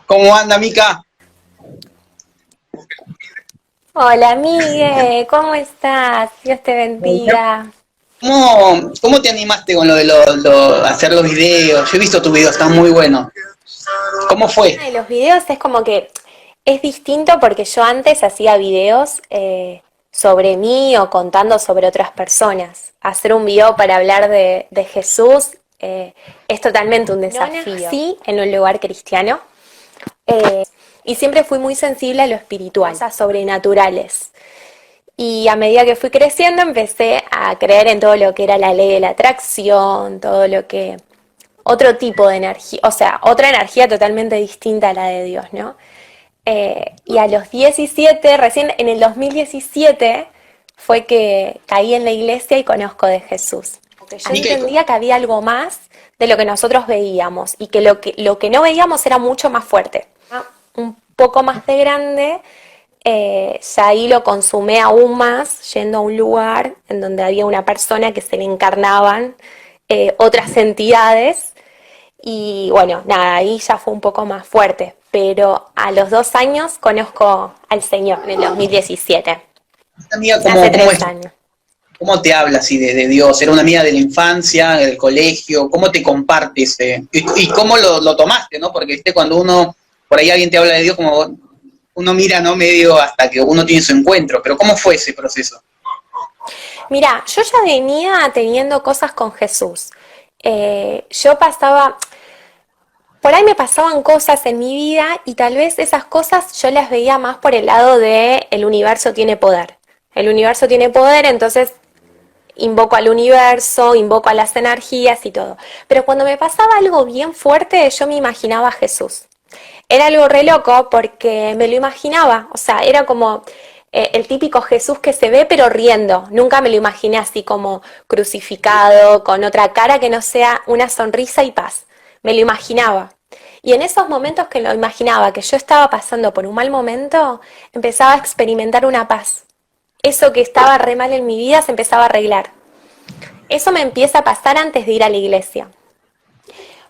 ¿Cómo anda, Mica? Hola, Migue, ¿cómo estás? Dios te bendiga. ¿Cómo te animaste con lo de hacer los videos? Yo he visto tus videos, están muy buenos. ¿Cómo fue? De los videos es como que es distinto porque yo antes hacía videos sobre mí o contando sobre otras personas. Hacer un video para hablar de Jesús es totalmente un desafío. Sí, en un lugar cristiano. Y siempre fui muy sensible a lo espiritual, cosas sobrenaturales. Y a medida que fui creciendo empecé a creer en todo lo que era la ley de la atracción, todo lo que... otro tipo de energía, o sea, otra energía totalmente distinta a la de Dios, ¿no? Y a los 17, recién en el 2017, fue que caí en la iglesia y conozco de Jesús. Porque yo Mica, entendía que había algo más de lo que nosotros veíamos y que lo que no veíamos era mucho más fuerte. Un poco más de grande, ya ahí lo consumé aún más yendo a un lugar en donde había una persona que se le encarnaban otras entidades y bueno, nada, ahí ya fue un poco más fuerte, pero a los 2 años conozco al Señor en el 2017, amiga, hace ¿cómo tres es? años. ¿Cómo te habla así de Dios? ¿Era una amiga de la infancia, del colegio? ¿Cómo te compartes? Y cómo lo tomaste, ¿no? Porque cuando uno, por ahí alguien te habla de Dios, como uno mira, ¿no? Medio hasta que uno tiene su encuentro. Pero ¿cómo fue ese proceso? Mira, yo ya venía teniendo cosas con Jesús. Yo pasaba, por ahí me pasaban cosas en mi vida y tal vez esas cosas yo las veía más por el lado de el universo tiene poder. El universo tiene poder, entonces invoco al universo, invoco a las energías y todo. Pero cuando me pasaba algo bien fuerte, yo me imaginaba a Jesús. Era algo re loco porque me lo imaginaba, o sea, era como el típico Jesús que se ve pero riendo. Nunca me lo imaginé así como crucificado, con otra cara que no sea una sonrisa y paz. Me lo imaginaba. Y en esos momentos que lo imaginaba, que yo estaba pasando por un mal momento, empezaba a experimentar una paz. Eso que estaba re mal en mi vida se empezaba a arreglar. Eso me empieza a pasar antes de ir a la iglesia.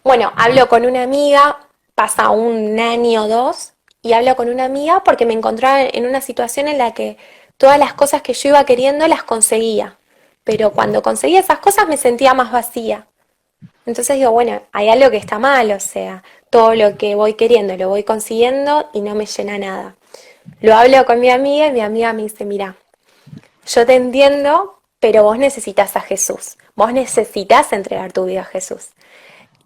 Bueno, hablo con una amiga, pasa un año o dos, y hablo con una amiga porque me encontraba en una situación en la que todas las cosas que yo iba queriendo las conseguía. Pero cuando conseguía esas cosas me sentía más vacía. Entonces digo, bueno, hay algo que está mal, o sea, todo lo que voy queriendo lo voy consiguiendo y no me llena nada. Lo hablo con mi amiga y mi amiga me dice, mira, yo te entiendo, pero vos necesitas a Jesús. Vos necesitas entregar tu vida a Jesús.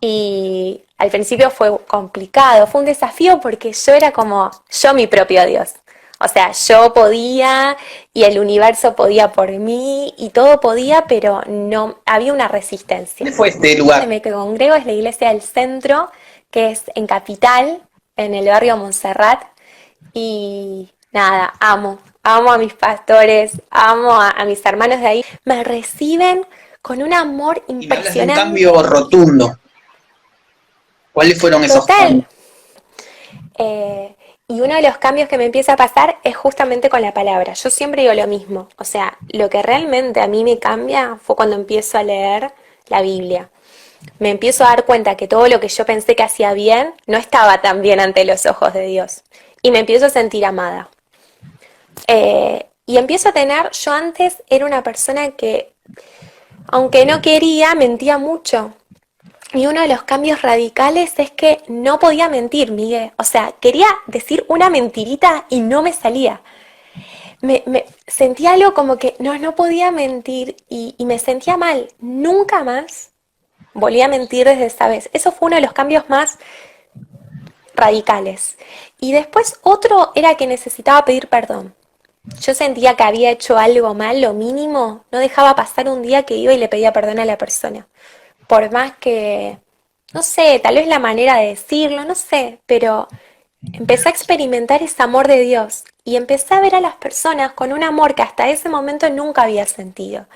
Y al principio fue complicado, fue un desafío porque yo era como yo mi propio Dios. O sea, yo podía y el universo podía por mí y todo podía, pero no había una resistencia. ¿Dónde fue este Donde lugar? me congrego es la iglesia del centro, que es en Capital, en el barrio Montserrat, y nada, amo a mis pastores, amo a mis hermanos de ahí. Me reciben con un amor Y me hablas de un cambio impresionante. rotundo. ¿Cuáles fueron esos Total. cambios? Eh, y uno de los cambios que me empieza a pasar es justamente con la palabra. Yo siempre digo lo mismo. O sea, lo que realmente a mí me cambia fue cuando empiezo a leer la Biblia. Me empiezo a dar cuenta que todo lo que yo pensé que hacía bien no estaba tan bien ante los ojos de Dios. Y me empiezo a sentir amada. Y empiezo a tener, yo antes era una persona que, aunque no quería, mentía mucho. Y uno de los cambios radicales es que no podía mentir, Miguel. O sea, quería decir una mentirita y no me salía. Me sentía algo como que no podía mentir y me sentía mal. Nunca más volví a mentir desde esa vez. Eso fue uno de los cambios más radicales. Y después otro era que necesitaba pedir perdón. Yo sentía que había hecho algo mal, lo mínimo, no dejaba pasar un día que iba y le pedía perdón a la persona. Por más que, no sé, tal vez la manera de decirlo, no sé, pero empecé a experimentar ese amor de Dios y empecé a ver a las personas con un amor que hasta ese momento nunca había sentido.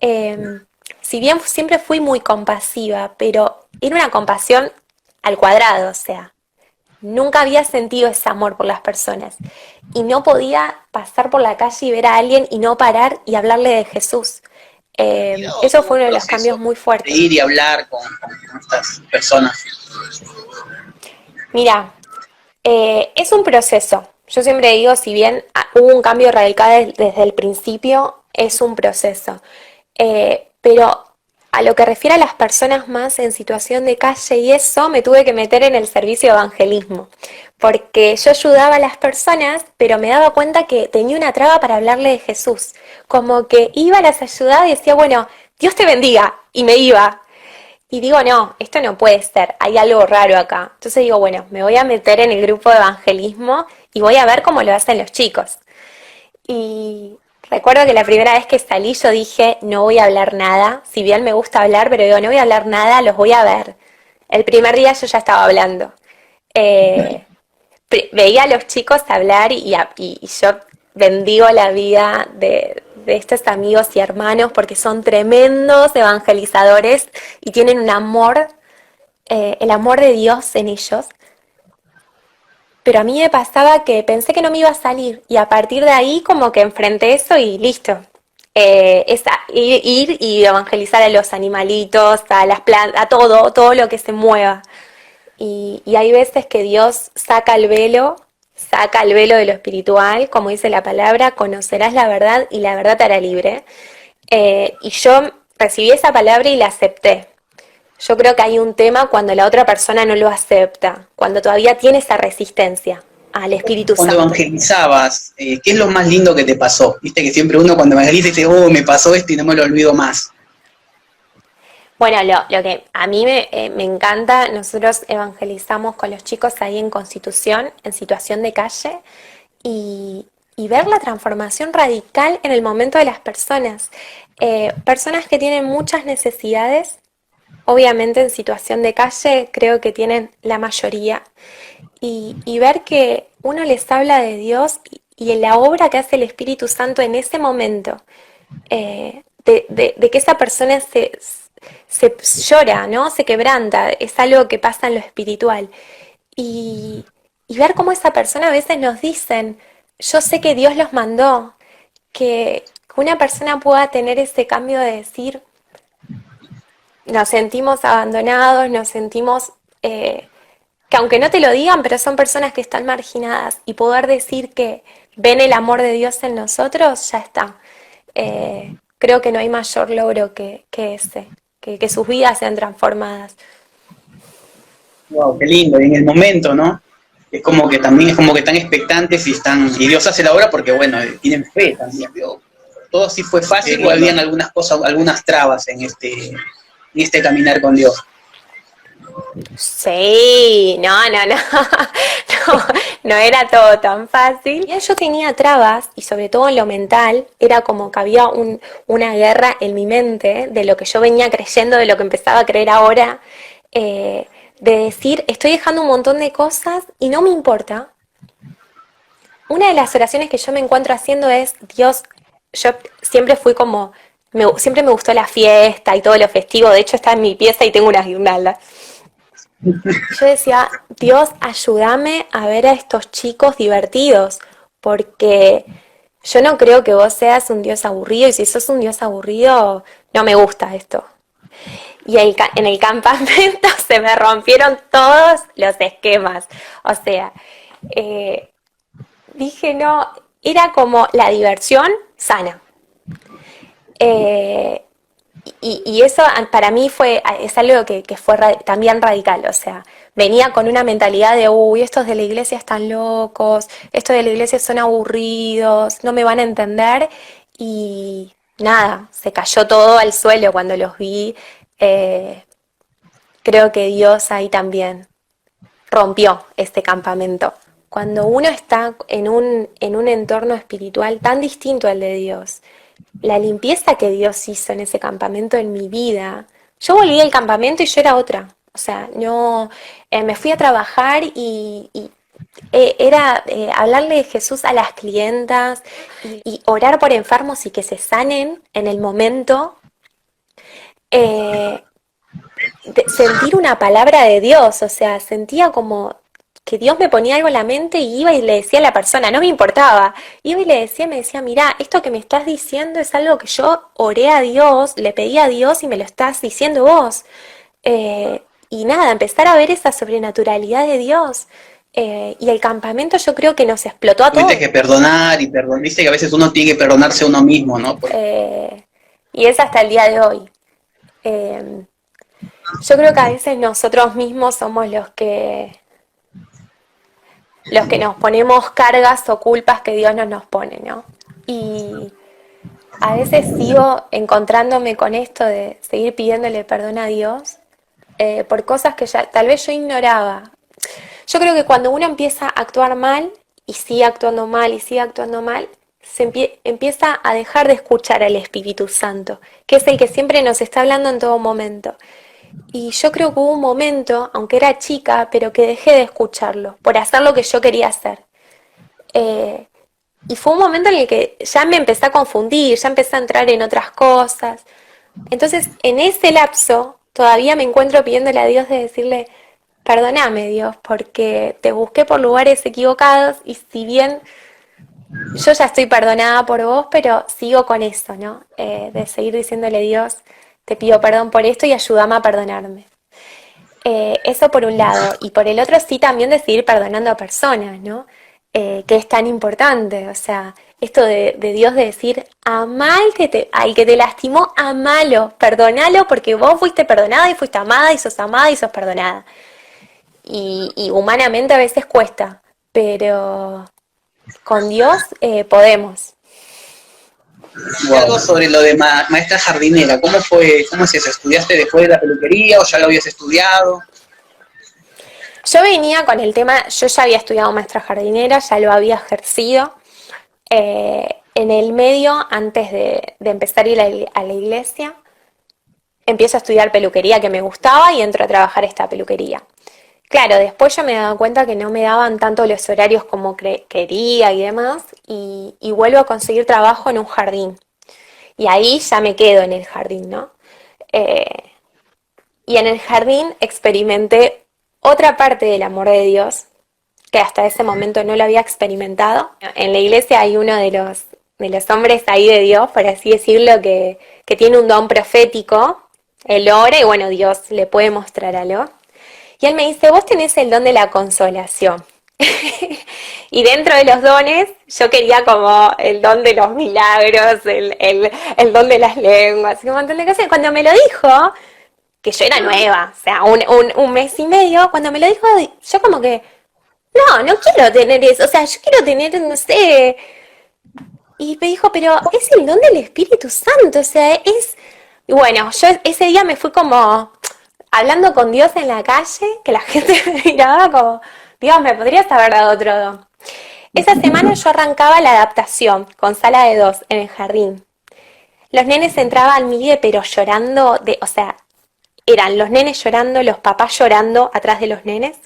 Eh, si bien siempre fui muy compasiva, pero era una compasión al cuadrado, o sea, nunca había sentido ese amor por las personas y no podía pasar por la calle y ver a alguien y no parar y hablarle de Jesús. Eso Tuvo fue un uno de los proceso cambios muy de fuertes. ir y hablar con estas personas. Mira, es un proceso. Yo siempre digo, si bien hubo un cambio radical desde el principio, es un proceso. Pero a lo que refiere a las personas más en situación de calle y eso, me tuve que meter en el servicio de evangelismo, porque yo ayudaba a las personas, pero me daba cuenta que tenía una traba para hablarle de Jesús. Como que iba, las ayudaba y decía, bueno, Dios te bendiga, y me iba. Y digo, no, esto no puede ser, hay algo raro acá. Entonces digo, bueno, me voy a meter en el grupo de evangelismo y voy a ver cómo lo hacen los chicos. Y recuerdo que la primera vez que salí yo dije, no voy a hablar nada, si bien me gusta hablar, pero digo, no voy a hablar nada, los voy a ver. El primer día yo ya estaba hablando. Eh, Veía a los chicos hablar y yo bendigo la vida de estos amigos y hermanos porque son tremendos evangelizadores y tienen un amor, el amor de Dios en ellos. Pero a mí me pasaba que pensé que no me iba a salir y a partir de ahí como que enfrenté eso y listo. Ir y evangelizar a los animalitos, a las plantas, a todo lo que se mueva. Y hay veces que Dios saca el velo de lo espiritual, como dice la palabra, conocerás la verdad y la verdad te hará libre. Y yo recibí esa palabra y la acepté. Yo creo que hay un tema cuando la otra persona no lo acepta, cuando todavía tiene esa resistencia al Espíritu Cuando Santo. evangelizabas, ¿qué es lo más lindo que te pasó? Viste que siempre uno cuando evangeliza dice, oh, me pasó esto y no me lo olvido más. Bueno, lo que a mí me encanta, nosotros evangelizamos con los chicos ahí en Constitución, en situación de calle, y ver la transformación radical en el momento de las personas. Personas que tienen muchas necesidades, obviamente en situación de calle creo que tienen la mayoría, y ver que uno les habla de Dios y en la obra que hace el Espíritu Santo en ese momento, de que esa persona se llora, ¿no? Se quebranta, es algo que pasa en lo espiritual. Y, y ver cómo esa persona a veces nos dicen, yo sé que Dios los mandó, que una persona pueda tener ese cambio de decir, nos sentimos abandonados, nos sentimos que aunque no te lo digan, pero son personas que están marginadas y poder decir que ven el amor de Dios en nosotros, ya está. Creo que no hay mayor logro que ese, que sus vidas sean transformadas. Wow, qué lindo, y en el momento, ¿no? Es como que también es como que están expectantes y Dios hace la obra porque, bueno, tienen fe también. Digo, todo sí fue fácil o habían algunas cosas, algunas trabas en este caminar con Dios. Sí, no, no, no era todo tan fácil. Bien, yo tenía trabas y sobre todo en lo mental, era como que había una guerra en mi mente de lo que yo venía creyendo, de lo que empezaba a creer ahora, de decir, estoy dejando un montón de cosas y no me importa. Una de las oraciones que yo me encuentro haciendo es, Dios, yo siempre fui como, siempre me gustó la fiesta y todo lo festivo, de hecho está en mi pieza y tengo unas guirnaldas. Yo decía, Dios, ayúdame a ver a estos chicos divertidos, porque yo no creo que vos seas un Dios aburrido, y si sos un Dios aburrido, no me gusta esto. Y en el campamento se me rompieron todos los esquemas. O sea, eh, dije, no, era como la diversión sana. Eh, y eso para mí es algo que fue también radical, o sea, venía con una mentalidad de, uy, estos de la iglesia están locos, estos de la iglesia son aburridos, no me van a entender, y nada, se cayó todo al suelo cuando los vi. eh, Creo que Dios ahí también rompió este campamento. Cuando uno está en un entorno espiritual tan distinto al de Dios, la limpieza que Dios hizo en ese campamento en mi vida, yo volví del campamento y yo era otra. O sea, no, me fui a trabajar era hablarle de Jesús a las clientas y orar por enfermos y que se sanen en el momento. eh, Sentir una palabra de Dios, o sea, sentía como que Dios me ponía algo en la mente y iba y le decía a la persona, no me importaba, iba y le decía, me decía, mirá, esto que me estás diciendo es algo que yo oré a Dios, le pedí a Dios y me lo estás diciendo vos. y nada, empezar a ver esa sobrenaturalidad de Dios. Y el campamento yo creo que nos explotó a Tuviste todos. que perdonar y perdonar. Viste que a veces uno tiene que perdonarse a uno mismo, ¿no? Y es hasta el día de hoy. Eh, yo creo que a veces nosotros mismos somos los que nos ponemos cargas o culpas que Dios no nos pone, ¿no? Y a veces sigo encontrándome con esto de seguir pidiéndole perdón a Dios por cosas que ya tal vez yo ignoraba. Yo creo que cuando uno empieza a actuar mal y sigue actuando mal y sigue actuando mal, empieza a dejar de escuchar al Espíritu Santo, que es el que siempre nos está hablando en todo momento. Y yo creo que hubo un momento, aunque era chica, pero que dejé de escucharlo, por hacer lo que yo quería hacer. Eh, y fue un momento en el que ya me empecé a confundir, ya empecé a entrar en otras cosas. Entonces, en ese lapso, todavía me encuentro pidiéndole a Dios de decirle, perdóname Dios, porque te busqué por lugares equivocados y si bien yo ya estoy perdonada por vos, pero sigo con eso, ¿no? De seguir diciéndole Dios, te pido perdón por esto y ayúdame a perdonarme. Eso por un lado. Y por el otro sí también de seguir perdonando a personas, ¿no? Que es tan importante. O sea, esto de Dios de decir, amá al que te lastimó, amalo, perdonalo porque vos fuiste perdonada y fuiste amada y sos perdonada. Y humanamente a veces cuesta, pero con Dios podemos. Y algo sobre lo de maestra jardinera, ¿cómo fue, cómo es eso? ¿Estudiaste después de la peluquería o ya lo habías estudiado? Yo venía con el tema, yo ya había estudiado maestra jardinera, ya lo había ejercido. En el medio, antes de empezar a ir a la iglesia, empiezo a estudiar peluquería que me gustaba y entro a trabajar esta peluquería. Claro, después yo me daba cuenta que no me daban tanto los horarios como quería y demás, y vuelvo a conseguir trabajo en un jardín. Y ahí ya me quedo en el jardín, ¿no? Eh, y en el jardín experimenté otra parte del amor de Dios, que hasta ese momento no lo había experimentado. En la iglesia hay uno de los hombres ahí de Dios, por así decirlo, que tiene un don profético. Él ora y bueno, Dios le puede mostrar algo. Y él me dice, vos tenés el don de la consolación. Y dentro de los dones, yo quería como el don de los milagros, el don de las lenguas, un montón de cosas. Y cuando me lo dijo, que yo era nueva, o sea, un mes y medio, cuando me lo dijo, yo como que, no quiero tener eso, o sea, yo quiero tener, no sé. Y me dijo, pero es el don del Espíritu Santo, o sea, es... Y bueno, yo ese día me fui como hablando con Dios en la calle, que la gente me miraba como, Dios, me podrías haber dado otro don. Esa semana yo arrancaba la adaptación con sala de dos en el jardín. Los nenes entraban al Migue, pero llorando, o sea, eran los nenes llorando, los papás llorando atrás de los nenes.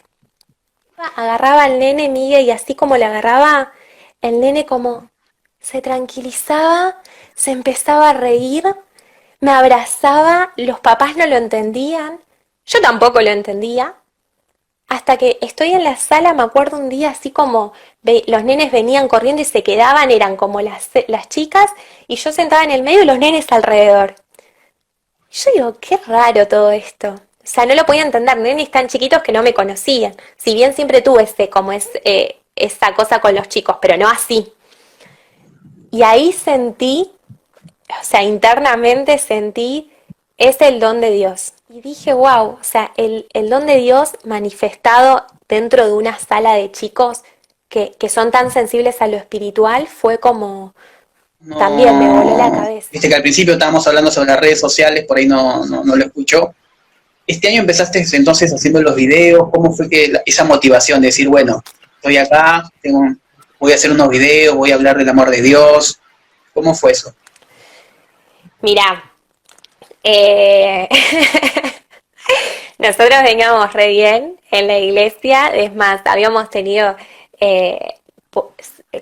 Agarraba al nene Migue y así como le agarraba, el nene como se tranquilizaba, se empezaba a reír, me abrazaba, los papás no lo entendían, yo tampoco lo entendía. Hasta que estoy en la sala, me acuerdo un día así como los nenes venían corriendo y se quedaban, eran como las chicas, y yo sentada en el medio y los nenes alrededor. Y yo digo, qué raro todo esto. O sea, no lo podía entender, nenes tan chiquitos que no me conocían. Si bien siempre tuve esa cosa con los chicos, pero no así. Y ahí sentí, o sea, internamente sentí, es el don de Dios. Y dije, wow, o sea, el don de Dios manifestado dentro de una sala de chicos que son tan sensibles a lo espiritual fue como, también me voló la No, cabeza. viste que al principio estábamos hablando sobre las redes sociales, por ahí no lo escuchó. Este año empezaste entonces haciendo los videos, ¿cómo fue que esa motivación de decir, bueno, estoy acá, voy a hacer unos videos, voy a hablar del amor de Dios? ¿Cómo fue eso? Mirá, eh, nosotros veníamos re bien en la iglesia, es más, habíamos tenido,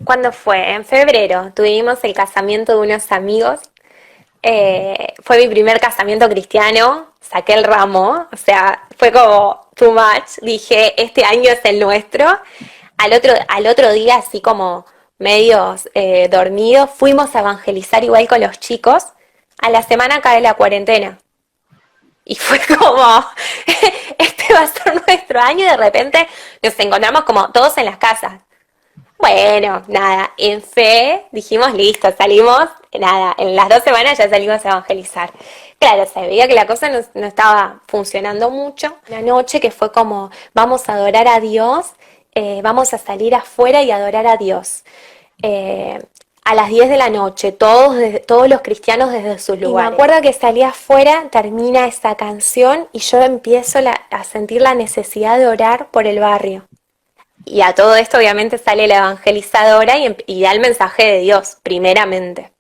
¿cuándo fue? En febrero tuvimos el casamiento de unos amigos. Fue mi primer casamiento cristiano, saqué el ramo, o sea, fue como too much, dije, este año es el nuestro. Al otro día, así como medios dormidos, fuimos a evangelizar igual con los chicos. A la semana cae la cuarentena. Y fue como, este va a ser nuestro año y de repente nos encontramos como todos en las casas. Bueno, nada, en fe dijimos listo, salimos, nada, en las 2 semanas ya salimos a evangelizar. Claro, se veía que la cosa no estaba funcionando mucho. Una noche que fue como, vamos a adorar a Dios, vamos a salir afuera y adorar a Dios. A las 10 de la noche, todos los cristianos desde sus lugares. Y me acuerdo que salí afuera, termina esa canción y yo empiezo a sentir la necesidad de orar por el barrio. Y a todo esto obviamente sale la evangelizadora y da el mensaje de Dios, primeramente.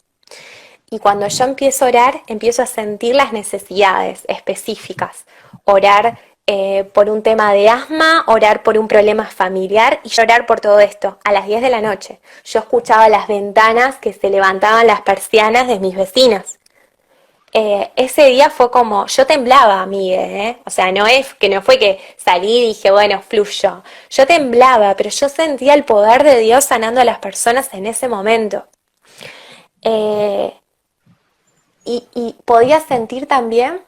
Y cuando yo empiezo a orar, empiezo a sentir las necesidades específicas. Orar por un tema de asma, orar por un problema familiar y orar por todo esto a las 10 de la noche. Yo escuchaba las ventanas que se levantaban las persianas de mis vecinos. Ese día fue como, yo temblaba, amigue, o sea, no fue que salí y dije, bueno, fluyó. Yo temblaba, pero yo sentía el poder de Dios sanando a las personas en ese momento. Y podía sentir también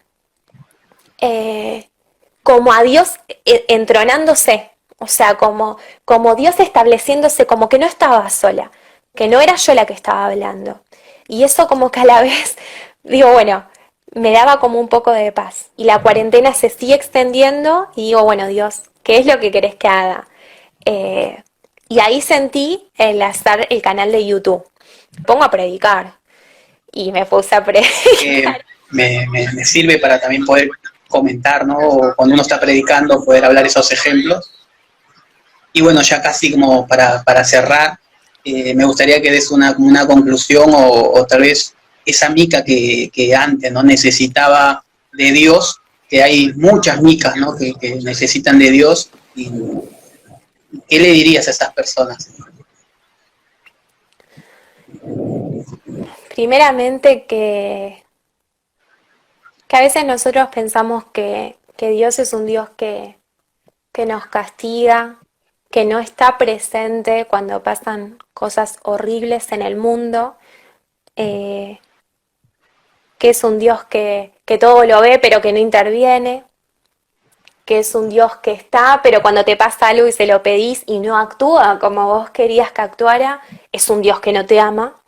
como a Dios entronándose, o sea, como Dios estableciéndose, como que no estaba sola, que no era yo la que estaba hablando. Y eso como que a la vez, digo, bueno, me daba como un poco de paz. Y la cuarentena se sigue extendiendo y digo, bueno, Dios, ¿qué es lo que querés que haga? Y ahí sentí el hacer el canal de YouTube. Pongo a predicar. Y me puse a predicar. Me sirve para también poder comentar, ¿no? O cuando uno está predicando, poder hablar esos ejemplos. Y bueno, ya casi como para cerrar, me gustaría que des una conclusión o tal vez esa mica que antes no necesitaba de Dios, que hay muchas micas, ¿no? que necesitan de Dios. Y, ¿qué le dirías a esas personas? Primeramente que a veces nosotros pensamos que Dios es un Dios que nos castiga, que no está presente cuando pasan cosas horribles en el mundo, que es un Dios que todo lo ve pero que no interviene, que es un Dios que está, pero cuando te pasa algo y se lo pedís y no actúa como vos querías que actuara, es un Dios que no te ama.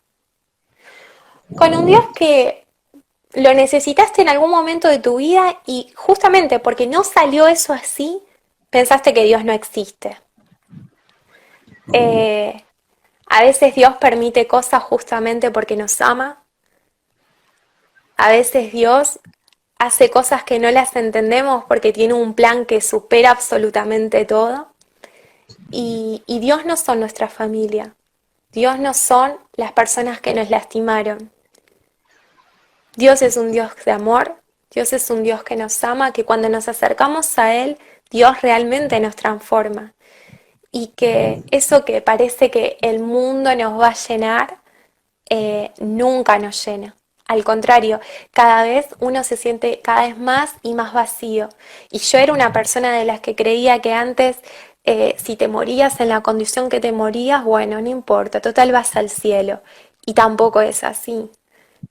Con un Dios que lo necesitaste en algún momento de tu vida y justamente porque no salió eso así, pensaste que Dios no existe. A veces Dios permite cosas justamente porque nos ama. A veces Dios hace cosas que no las entendemos porque tiene un plan que supera absolutamente todo. Y Dios no son nuestra familia. Dios no son las personas que nos lastimaron. Dios es un Dios de amor. Dios es un Dios que nos ama, que cuando nos acercamos a Él, Dios realmente nos transforma. Y que eso que parece que el mundo nos va a llenar, nunca nos llena. Al contrario, cada vez uno se siente cada vez más y más vacío. Y yo era una persona de las que creía que antes, si te morías en la condición que te morías, bueno, no importa, total vas al cielo. Y tampoco es así.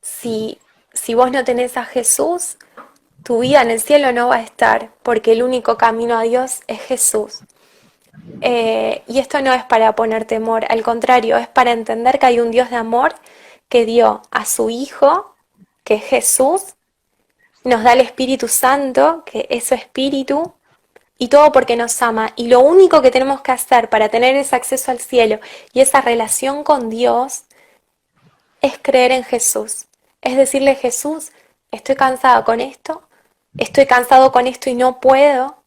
Si vos no tenés a Jesús, tu vida en el cielo no va a estar, porque el único camino a Dios es Jesús. Y esto no es para poner temor, al contrario, es para entender que hay un Dios de amor que dio a su Hijo, que es Jesús, nos da el Espíritu Santo, que es su Espíritu, y todo porque nos ama. Y lo único que tenemos que hacer para tener ese acceso al cielo y esa relación con Dios es creer en Jesús. Es decirle, Jesús, estoy cansada con esto, estoy cansado con esto y no puedo,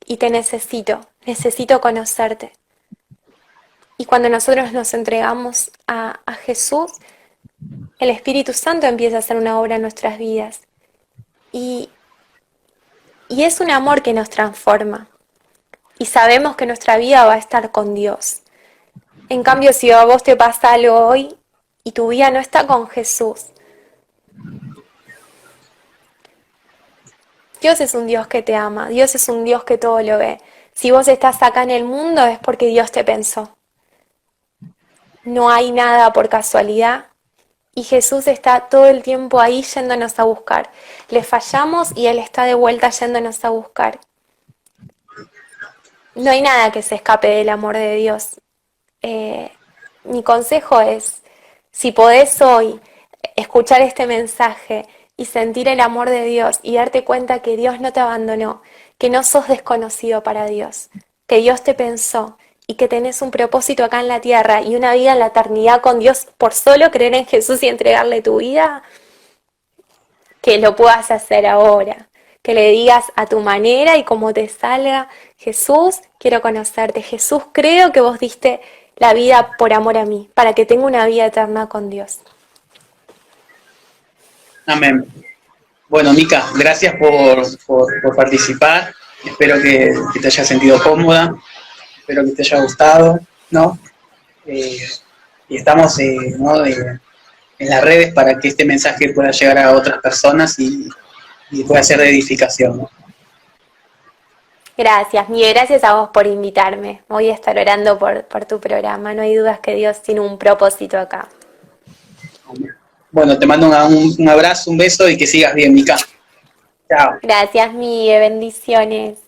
y te necesito conocerte. Y cuando nosotros nos entregamos a Jesús, el Espíritu Santo empieza a hacer una obra en nuestras vidas. Y es un amor que nos transforma. Y sabemos que nuestra vida va a estar con Dios. En cambio, si a vos te pasa algo hoy y tu vida no está con Jesús, Dios es un Dios que te ama, Dios es un Dios que todo lo ve. Si vos estás acá en el mundo es porque Dios te pensó. No hay nada por casualidad Y Jesús está todo el tiempo ahí yéndonos a buscar. Le fallamos y Él está de vuelta yéndonos a buscar. No hay nada que se escape del amor de Dios. Mi consejo es, si podés hoy escuchar este mensaje y sentir el amor de Dios y darte cuenta que Dios no te abandonó, que no sos desconocido para Dios, que Dios te pensó y que tenés un propósito acá en la tierra y una vida en la eternidad con Dios por solo creer en Jesús y entregarle tu vida, que lo puedas hacer ahora, que le digas a tu manera y como te salga: Jesús, quiero conocerte, Jesús, creo que vos diste la vida por amor a mí, para que tenga una vida eterna con Dios. Amén. Bueno, Mica, gracias por participar. Espero que te hayas sentido cómoda, espero que te haya gustado, ¿no? Y estamos ¿no? En las redes para que este mensaje pueda llegar a otras personas y pueda ser de edificación, ¿no? Gracias, Miguel, gracias a vos por invitarme. Voy a estar orando por tu programa. No hay dudas que Dios tiene un propósito acá. Bueno, te mando un abrazo, un beso y que sigas bien, Mica. Chao. Gracias, Miguel, bendiciones.